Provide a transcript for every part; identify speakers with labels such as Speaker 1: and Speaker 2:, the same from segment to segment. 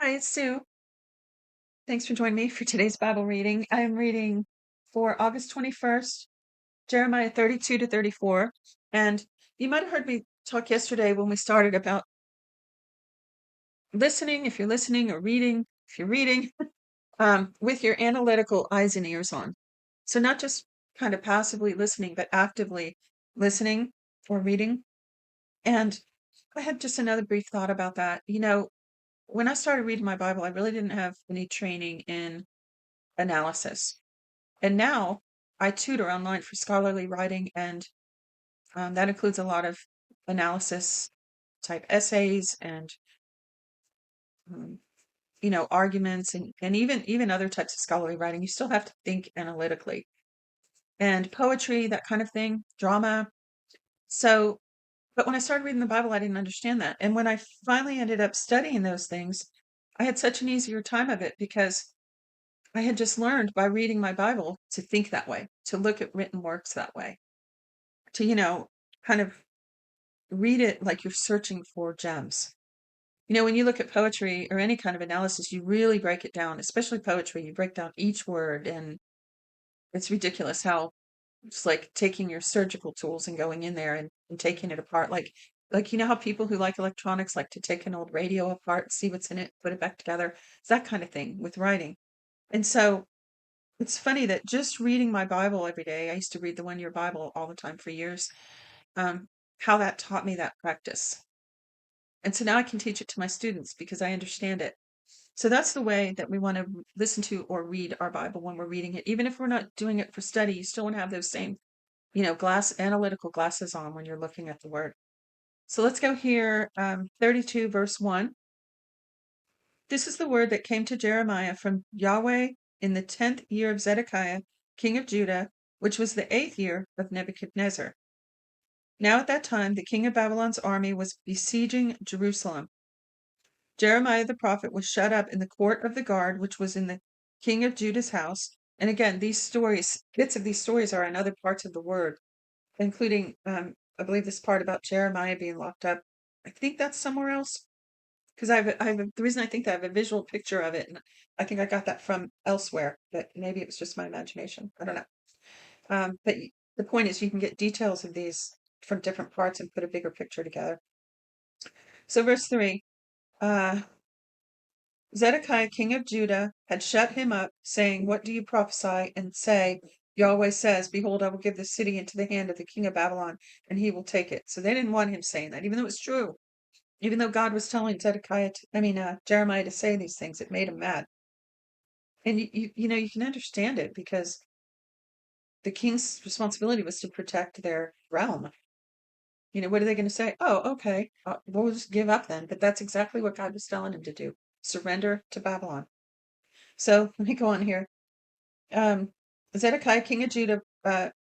Speaker 1: Hi, it's Sue. Thanks for joining me for today's Bible reading. I'm reading for August 21st, Jeremiah 32 to 34. And you might have heard me talk yesterday when we started about listening, if you're listening, or reading, if you're reading, with your analytical eyes and ears on. So not just kind of passively listening, but actively listening or reading. And I had just another brief thought about that. When I started reading my Bible, I really didn't have any training in analysis. And now I tutor online for scholarly writing, and that includes a lot of analysis type essays and um, arguments and even other types of scholarly writing. You still have to think analytically, and poetry, that kind of thing, drama. So, but when I started reading the Bible, I didn't understand that, and when I finally ended up studying those things, I had such an easier time of it because I had just learned by reading my Bible to think that way, to look at written works that way, to kind of read it like you're searching for gems. When you look at poetry or any kind of analysis, you really break it down, especially poetry. You break down each word, and it's ridiculous how it's like taking your surgical tools and going in there and taking it apart. Like how people who like electronics like to take an old radio apart, see what's in it, put it back together. It's that kind of thing with writing. And so it's funny that just reading my Bible every day, I used to read the 1 Year Bible all the time for years, um, how that taught me that practice. And so now I can teach it to my students because I understand it. So that's the way that we want to listen to or read our Bible when we're reading it. Even if we're not doing it for study, you still want to have those same, analytical glasses on when you're looking at the word. So let's go here, 32 verse 1. This is the word that came to Jeremiah from Yahweh in the 10th year of Zedekiah, king of Judah, which was the 8th year of Nebuchadnezzar. Now at that time, the king of Babylon's army was besieging Jerusalem. Jeremiah the prophet was shut up in the court of the guard, which was in the king of Judah's house. And again, these stories, bits of these stories are in other parts of the word, including, I believe, this part about Jeremiah being locked up. I think that's somewhere else because the reason I think that I have a visual picture of it, and I think I got that from elsewhere, but maybe it was just my imagination. I don't know. But the point is, you can get details of these from different parts and put a bigger picture together. So, verse 3. Uh, Zedekiah king of Judah had shut him up, saying, What do you prophesy and say? Yahweh says, Behold, I will give this city into the hand of the king of Babylon, and he will take it. So they didn't want him saying that, even though it was true. Even though God was telling Jeremiah to say these things, it made him mad. And you can understand it because the king's responsibility was to protect their realm. What are they going to say? Oh, okay, we'll just give up then. But that's exactly what God was telling him to do: surrender to Babylon. So let me go on here. Zedekiah, king of Judah.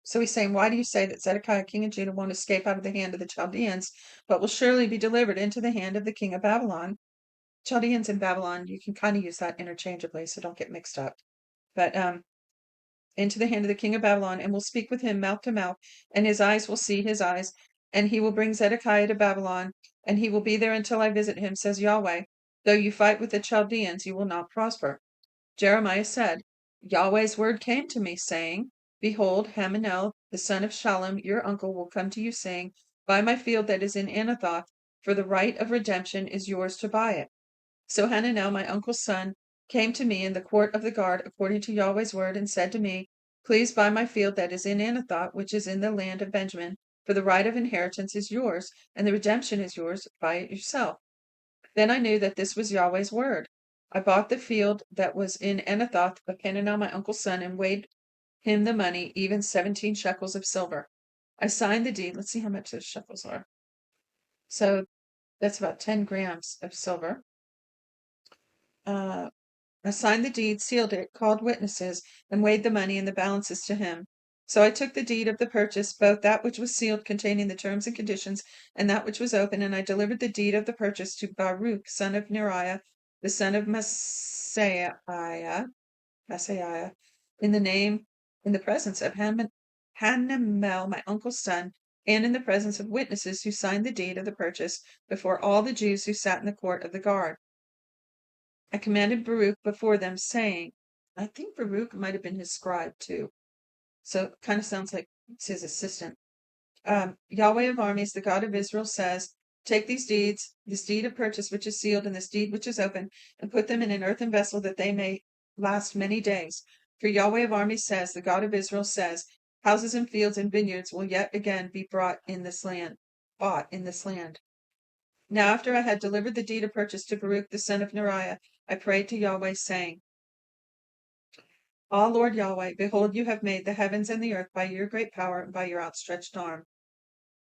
Speaker 1: So he's saying, why do you say that Zedekiah, king of Judah, won't escape out of the hand of the Chaldeans, but will surely be delivered into the hand of the king of Babylon? Chaldeans and Babylon, you can kind of use that interchangeably, so don't get mixed up. But into the hand of the king of Babylon, and will speak with him mouth to mouth, and his eyes will see his eyes, and he will bring Zedekiah to Babylon, and he will be there until I visit him, says Yahweh. Though you fight with the Chaldeans, you will not prosper. Jeremiah said, Yahweh's word came to me, saying, Behold, Hananel, the son of Shallum, your uncle, will come to you, saying, Buy my field that is in Anathoth, for the right of redemption is yours to buy it. So Hananel, my uncle's son, came to me in the court of the guard, according to Yahweh's word, and said to me, Please buy my field that is in Anathoth, which is in the land of Benjamin, for the right of inheritance is yours, and the redemption is yours. Buy it yourself. Then I knew that this was Yahweh's word. I bought the field that was in Anathoth of Hananel my uncle's son, and weighed him the money, even 17 shekels of silver. I signed the deed. Let's see how much those shekels are. So that's about 10 grams of silver. I signed the deed, sealed it, called witnesses, and weighed the money and the balances to him. So I took the deed of the purchase, both that which was sealed containing the terms and conditions, and that which was open, and I delivered the deed of the purchase to Baruch, son of Neriah, the son of Maaseiah, in the presence of Hanamel, my uncle's son, and in the presence of witnesses who signed the deed of the purchase before all the Jews who sat in the court of the guard. I commanded Baruch before them, saying, I think Baruch might have been his scribe too. So it kind of sounds like it's his assistant. Yahweh of armies, the God of Israel, says, take these deeds, this deed of purchase which is sealed, and this deed which is open, and put them in an earthen vessel, that they may last many days. For Yahweh of armies says, the God of Israel says, houses and fields and vineyards will yet again be bought in this land. Now after I had delivered the deed of purchase to Baruch the son of Neriah, I prayed to Yahweh, saying, Ah, Lord Yahweh, behold, you have made the heavens and the earth by your great power and by your outstretched arm.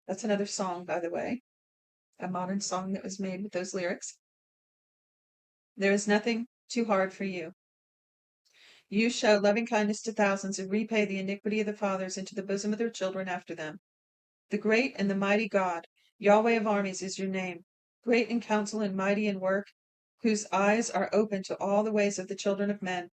Speaker 1: That's another song, by the way, a modern song that was made with those lyrics. There is nothing too hard for you. You show loving kindness to thousands and repay the iniquity of the fathers into the bosom of their children after them. The great and the mighty God, Yahweh of armies, is your name, great in counsel and mighty in work, whose eyes are open to all the ways of the children of men,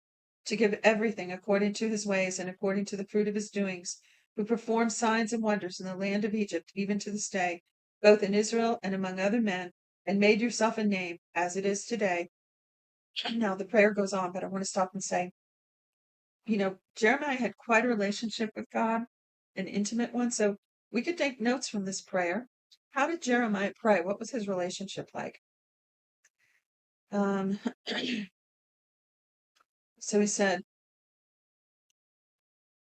Speaker 1: to give everything according to his ways and according to the fruit of his doings, who performed signs and wonders in the land of Egypt, even to this day, both in Israel and among other men, and made yourself a name, as it is today. Now the prayer goes on, but I want to stop and say, Jeremiah had quite a relationship with God, an intimate one. So we could take notes from this prayer. How did Jeremiah pray? What was his relationship like? Um, so he said,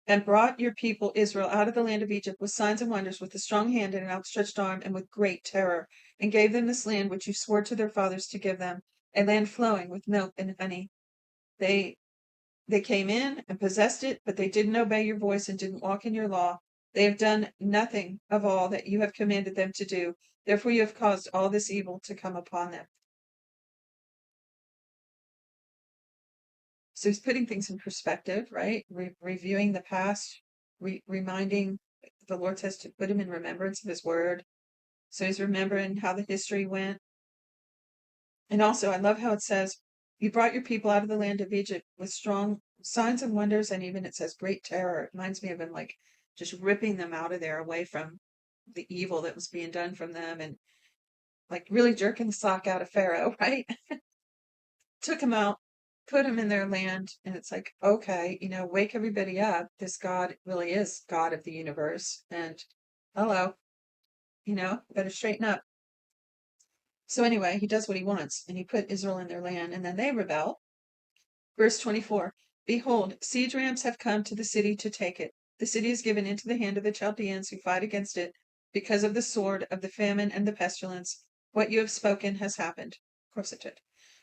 Speaker 1: and brought your people Israel out of the land of Egypt with signs and wonders, with a strong hand and an outstretched arm, and with great terror, and gave them this land which you swore to their fathers to give them, a land flowing with milk and honey. They They came in and possessed it, but they didn't obey your voice and didn't walk in your law. They have done nothing of all that you have commanded them to do. Therefore, you have caused all this evil to come upon them. So he's putting things in perspective, right? Reviewing the past, reminding the Lord says to put him in remembrance of his word. So he's remembering how the history went. And also, I love how it says, you brought your people out of the land of Egypt with strong signs and wonders, and even it says great terror. It reminds me of him like just ripping them out of there away from the evil that was being done from them, and like really jerking the sock out of Pharaoh, right? Took him out, put him in their land, and it's like, okay, wake everybody up. This God really is God of the universe, and hello, better straighten up. So anyway, he does what he wants, and he put Israel in their land, and then they rebel. Verse 24, behold, siege rams have come to the city to take it. The city is given into the hand of the Chaldeans who fight against it because of the sword, of the famine, and the pestilence. What you have spoken has happened. Of course it did.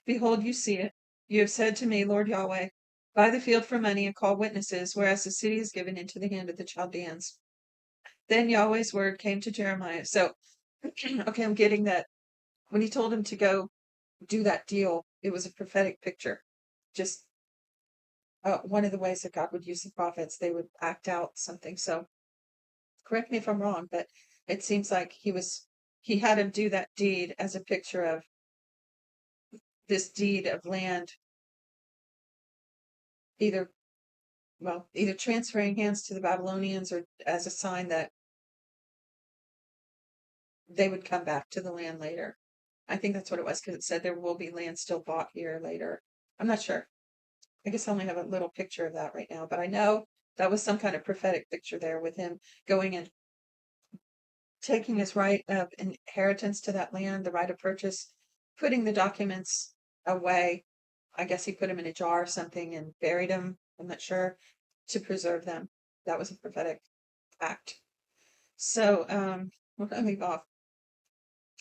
Speaker 1: Behold, you see it. You have said to me, Lord Yahweh, buy the field for money and call witnesses, whereas the city is given into the hand of the Chaldeans. Then Yahweh's word came to Jeremiah. So, okay, I'm getting that when he told him to go do that deal, it was a prophetic picture. Just one of the ways that God would use the prophets, they would act out something. So correct me if I'm wrong, but it seems like he had him do that deed as a picture of this deed of land, either, either transferring hands to the Babylonians or as a sign that they would come back to the land later. I think that's what it was because it said there will be land still bought here later. I'm not sure. I guess I only have a little picture of that right now, but I know that was some kind of prophetic picture there with him going and taking his right of inheritance to that land, the right of purchase, putting the documents away. I guess he put them in a jar or something and buried them. I'm not sure, to preserve them. That was a prophetic act. So, we're going to leave off.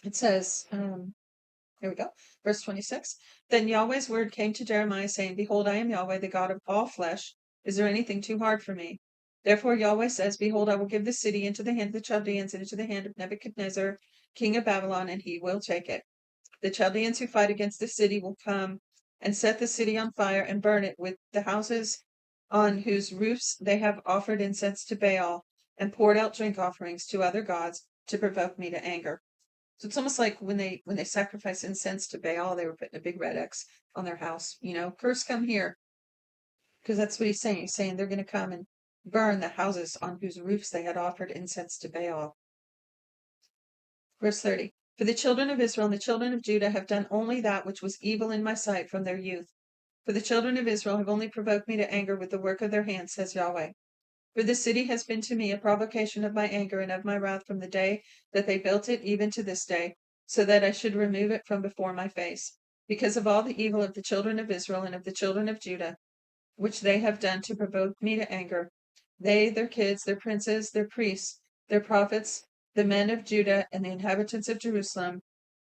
Speaker 1: It says, here we go. Verse 26. Then Yahweh's word came to Jeremiah, saying, behold, I am Yahweh, the God of all flesh. Is there anything too hard for me? Therefore Yahweh says, behold, I will give the city into the hand of the Chaldeans and into the hand of Nebuchadnezzar, king of Babylon, and he will take it. The Chaldeans who fight against the city will come and set the city on fire and burn it with the houses on whose roofs they have offered incense to Baal and poured out drink offerings to other gods to provoke me to anger. So it's almost like when they sacrifice incense to Baal, they were putting a big red X on their house. Curse come here, because that's what he's saying. He's saying they're going to come and burn the houses on whose roofs they had offered incense to Baal. Verse 30. For the children of Israel and the children of Judah have done only that which was evil in my sight from their youth. For the children of Israel have only provoked me to anger with the work of their hands, says Yahweh. For this city has been to me a provocation of my anger and of my wrath from the day that they built it even to this day, so that I should remove it from before my face, because of all the evil of the children of Israel and of the children of Judah, which they have done to provoke me to anger. They, their kids, their princes, their priests, their prophets, the men of Judah, and the inhabitants of Jerusalem,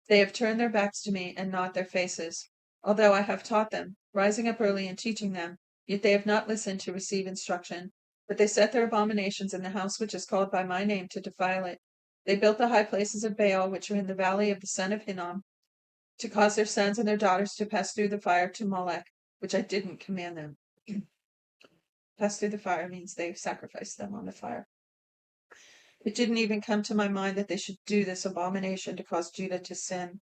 Speaker 1: they have turned their backs to me and not their faces. Although I have taught them, rising up early and teaching them, yet they have not listened to receive instruction. But they set their abominations in the house which is called by my name to defile it. They built the high places of Baal, which are in the valley of the son of Hinnom, to cause their sons and their daughters to pass through the fire to Molech, which I didn't command them. Pass through the fire means they sacrificed them on the fire. It didn't even come to my mind that they should do this abomination to cause Judah to sin.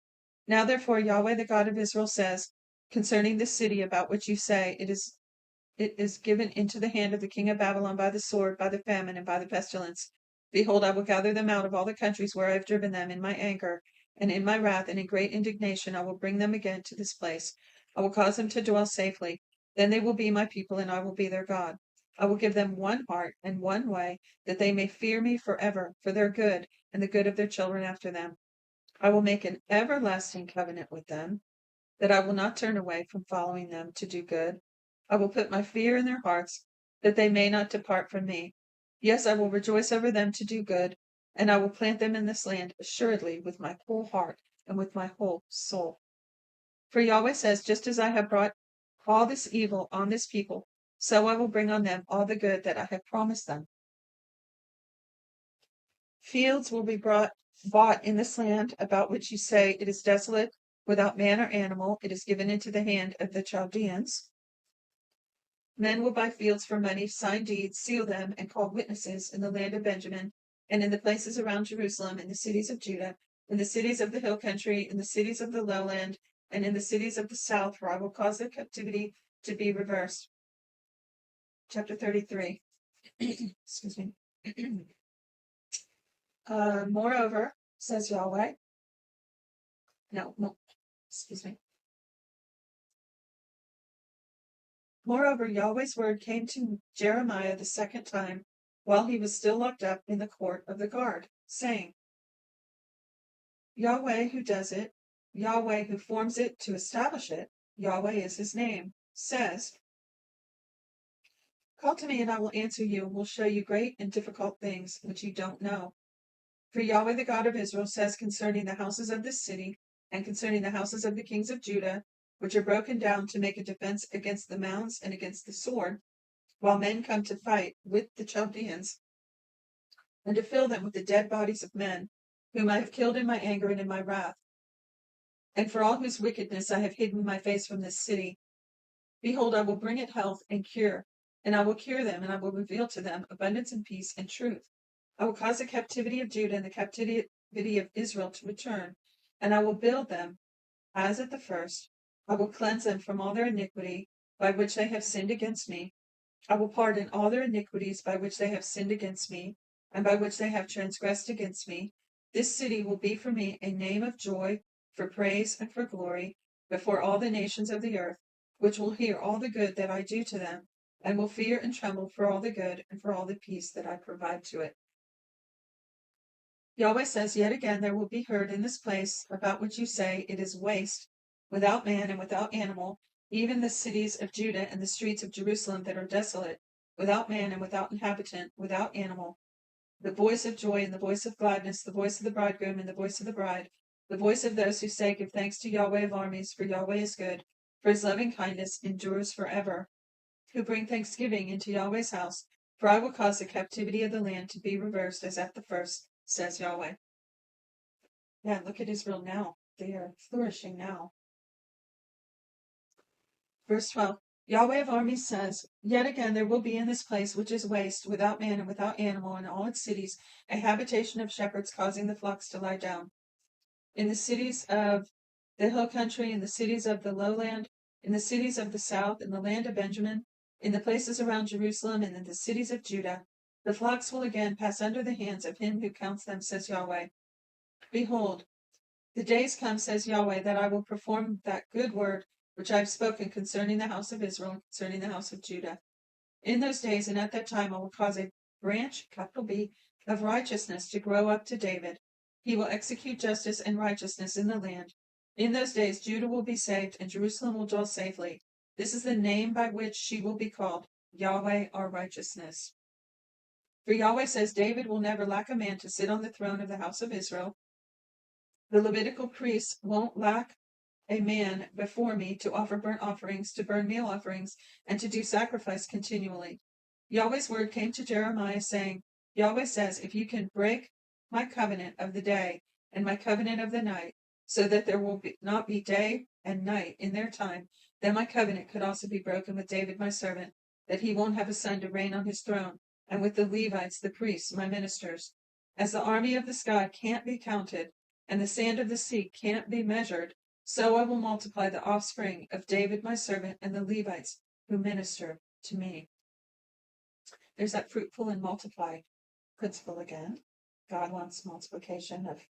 Speaker 1: Now therefore Yahweh the God of Israel says concerning this city about which you say it is given into the hand of the king of Babylon by the sword, by the famine, and by the pestilence. Behold, I will gather them out of all the countries where I have driven them in my anger, and in my wrath, and in great indignation I will bring them again to this place. I will cause them to dwell safely. Then they will be my people, and I will be their God. I will give them one heart and one way, that they may fear me forever, for their good, and the good of their children after them. I will make an everlasting covenant with them, that I will not turn away from following them to do good. I will put my fear in their hearts, that they may not depart from me. Yes, I will rejoice over them to do good, and I will plant them in this land assuredly with my whole heart and with my whole soul. For Yahweh says, just as I have brought all this evil on this people, so I will bring on them all the good that I have promised them. Fields will be bought in this land about which you say it is desolate, without man or animal, it is given into the hand of the Chaldeans. Men will buy fields for money, sign deeds, seal them, and call witnesses in the land of Benjamin, and in the places around Jerusalem, in the cities of Judah, in the cities of the hill country, in the cities of the lowland, and in the cities of the south, where I will cause their captivity to be reversed. Chapter 33. Excuse me. Moreover, says Yahweh. No, excuse me. Moreover, Yahweh's word came to Jeremiah the second time, while he was still locked up in the court of the guard, saying, Yahweh who does it, Yahweh who forms it to establish it, Yahweh is his name, says, call to me and I will answer you and will show you great and difficult things which you don't know. For Yahweh the God of Israel says concerning the houses of this city and concerning the houses of the kings of Judah, which are broken down to make a defense against the mounds and against the sword, while men come to fight with the Chaldeans, and to fill them with the dead bodies of men, whom I have killed in my anger and in my wrath, and for all whose wickedness I have hidden my face from this city. Behold, I will bring it health and cure, and I will cure them, and I will reveal to them abundance and peace and truth. I will cause the captivity of Judah and the captivity of Israel to return, and I will build them as at the first. I will cleanse them from all their iniquity by which they have sinned against me. I will pardon all their iniquities by which they have sinned against me, and by which they have transgressed against me. This city will be for me a name of joy, for praise, and for glory, before all the nations of the earth, which will hear all the good that I do to them, and will fear and tremble for all the good and for all the peace that I provide to it. Yahweh says, yet again there will be heard in this place, about which you say, it is waste, without man and without animal, even the cities of Judah and the streets of Jerusalem that are desolate, without man and without inhabitant, without animal. The voice of joy and the voice of gladness, the voice of the bridegroom and the voice of the bride, the voice of those who say, give thanks to Yahweh of armies, for Yahweh is good, for his loving kindness endures forever. Who bring thanksgiving into Yahweh's house, for I will cause the captivity of the land to be reversed as at the first, says Yahweh. Yeah, look at Israel now. They are flourishing now. Verse 12. Yahweh of armies says, yet again there will be in this place which is waste, without man and without animal, in all its cities, a habitation of shepherds causing the flocks to lie down. In the cities of the hill country, in the cities of the lowland, in the cities of the south, in the land of Benjamin, in the places around Jerusalem, and in the cities of Judah, the flocks will again pass under the hands of him who counts them, says Yahweh. Behold, The days come, says Yahweh, that I will perform that good word which I have spoken concerning the house of Israel and concerning the house of Judah. In those days and at that time I will cause a branch, capital B, of righteousness to grow up to David. He will execute justice and righteousness in the land. In those days Judah will be saved and Jerusalem will dwell safely. This is the name by which she will be called, Yahweh our righteousness. For Yahweh says, David will never lack a man to sit on the throne of the house of Israel. The Levitical priests won't lack a man before me to offer burnt offerings, to burn meal offerings, and to do sacrifice continually. Yahweh's word came to Jeremiah, saying, Yahweh says, if you can break my covenant of the day and my covenant of the night, so that there will not be day and night in their time, then my covenant could also be broken with David my servant, that he won't have a son to reign on his throne, and with the Levites, the priests, my ministers. As the army of the sky can't be counted, and the sand of the sea can't be measured, so I will multiply the offspring of David my servant and the Levites who minister to me. There's that fruitful and multiply principle again. God wants multiplication of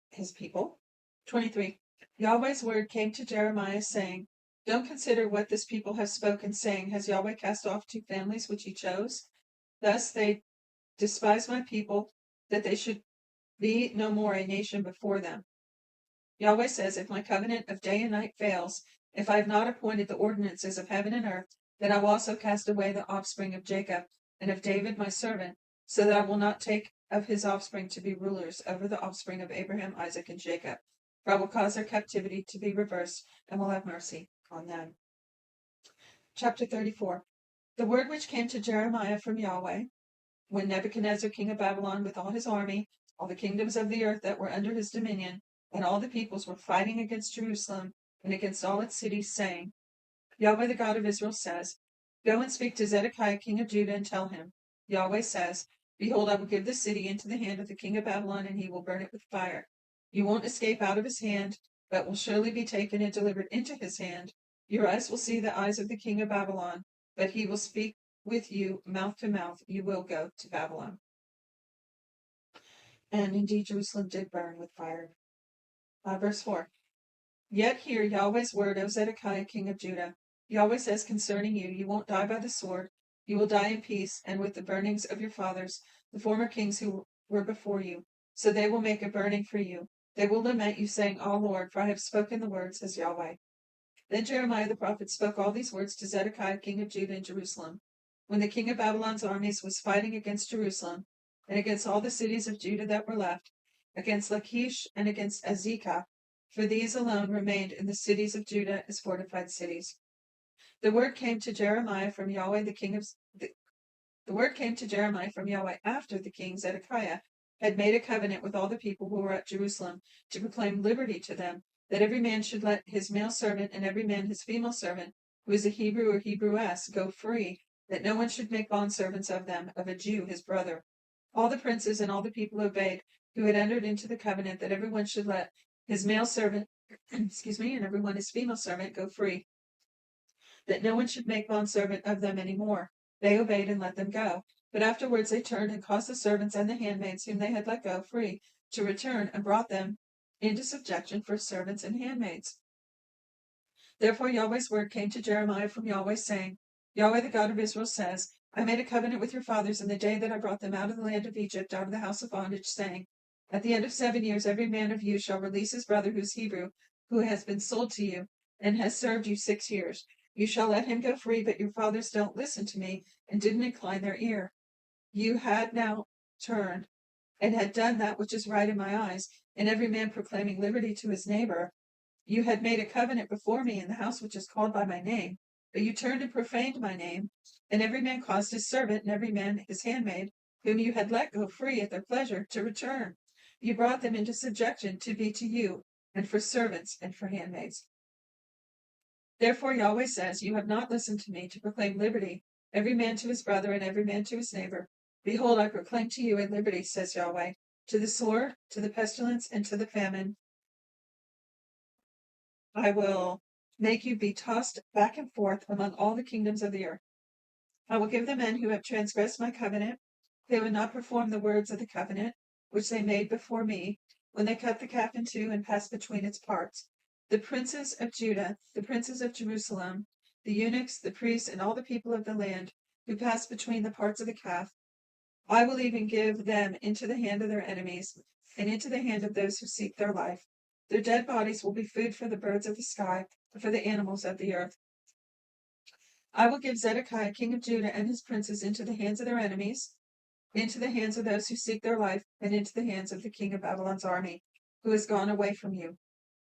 Speaker 1: his people. 23. Yahweh's word came to Jeremiah, saying, Don't consider what this people has spoken, saying, Has Yahweh cast off 2 families which he chose? Thus they despise my people, that they should be no more a nation before them. Yahweh says, if my covenant of day and night fails, if I have not appointed the ordinances of heaven and earth, then I will also cast away the offspring of Jacob and of David my servant, so that I will not take of his offspring to be rulers over the offspring of Abraham, Isaac, and Jacob. For I will cause their captivity to be reversed, and will have mercy on them. Chapter 34. The word which came to Jeremiah from Yahweh, when Nebuchadnezzar king of Babylon with all his army, all the kingdoms of the earth that were under his dominion, and all the peoples were fighting against Jerusalem and against all its cities, saying, Yahweh the God of Israel says, Go and speak to Zedekiah king of Judah and tell him, Yahweh says, Behold, I will give this city into the hand of the king of Babylon, and he will burn it with fire. You won't escape out of his hand, but will surely be taken and delivered into his hand. Your eyes will see the eyes of the king of Babylon, but he will speak with you mouth to mouth. You will go to Babylon. And indeed, Jerusalem did burn with fire. Verse 4. Yet hear Yahweh's word, O Zedekiah king of Judah. Yahweh says concerning you, you won't die by the sword, you will die in peace, and with the burnings of your fathers, the former kings who were before you. So they will make a burning for you. They will lament you, saying, O Lord, for I have spoken the words, says Yahweh. Then Jeremiah the prophet spoke all these words to Zedekiah king of Judah in Jerusalem. When the king of Babylon's armies was fighting against Jerusalem, and against all the cities of Judah that were left, against Lachish and against Azekah, for these alone remained in the cities of Judah as fortified cities. The word came to Jeremiah from Yahweh the word came to Jeremiah from Yahweh after the king Zedekiah had made a covenant with all the people who were at Jerusalem to proclaim liberty to them, that every man should let his male servant and every man his female servant, who is a Hebrew or Hebrewess, go free, that no one should make bondservants of them, of a Jew his brother. All the princes and all the people obeyed, who had entered into the covenant, that every one should let his male servant, excuse me, and every one his female servant go free, that no one should make bondservant of them any more. They obeyed and let them go. But afterwards they turned and caused the servants and the handmaids whom they had let go free to return, and brought them into subjection for servants and handmaids. Therefore Yahweh's word came to Jeremiah from Yahweh, saying, Yahweh the God of Israel says, I made a covenant with your fathers in the day that I brought them out of the land of Egypt, out of the house of bondage, saying, At the end of 7 years every man of you shall release his brother who is Hebrew, who has been sold to you, and has served you 6 years. You shall let him go free, but your fathers don't listen to me, and didn't incline their ear. You had now turned, and had done that which is right in my eyes, and every man proclaiming liberty to his neighbor. You had made a covenant before me in the house which is called by my name, but you turned and profaned my name, and every man caused his servant and every man his handmaid, whom you had let go free at their pleasure, to return. You brought them into subjection to be to you, and for servants and for handmaids. Therefore Yahweh says, You have not listened to me to proclaim liberty, every man to his brother and every man to his neighbor. Behold, I proclaim to you a liberty, says Yahweh, to the sword, to the pestilence, and to the famine. I will make you be tossed back and forth among all the kingdoms of the earth. I will give the men who have transgressed my covenant, they would not perform the words of the covenant which they made before me, when they cut the calf in two and passed between its parts. The princes of Judah, the princes of Jerusalem, the eunuchs, the priests, and all the people of the land who passed between the parts of the calf, I will even give them into the hand of their enemies and into the hand of those who seek their life. Their dead bodies will be food for the birds of the sky and for the animals of the earth. I will give Zedekiah king of Judah and his princes into the hands of their enemies, into the hands of those who seek their life, and into the hands of the king of Babylon's army, who has gone away from you.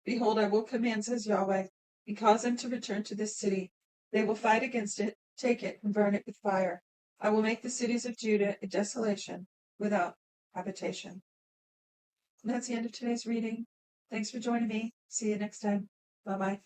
Speaker 1: Behold, I will command, says Yahweh, and cause them to return to this city. They will fight against it, take it, and burn it with fire. I will make the cities of Judah a desolation without habitation. And that's the end of today's reading. Thanks for joining me. See you next time. Bye bye.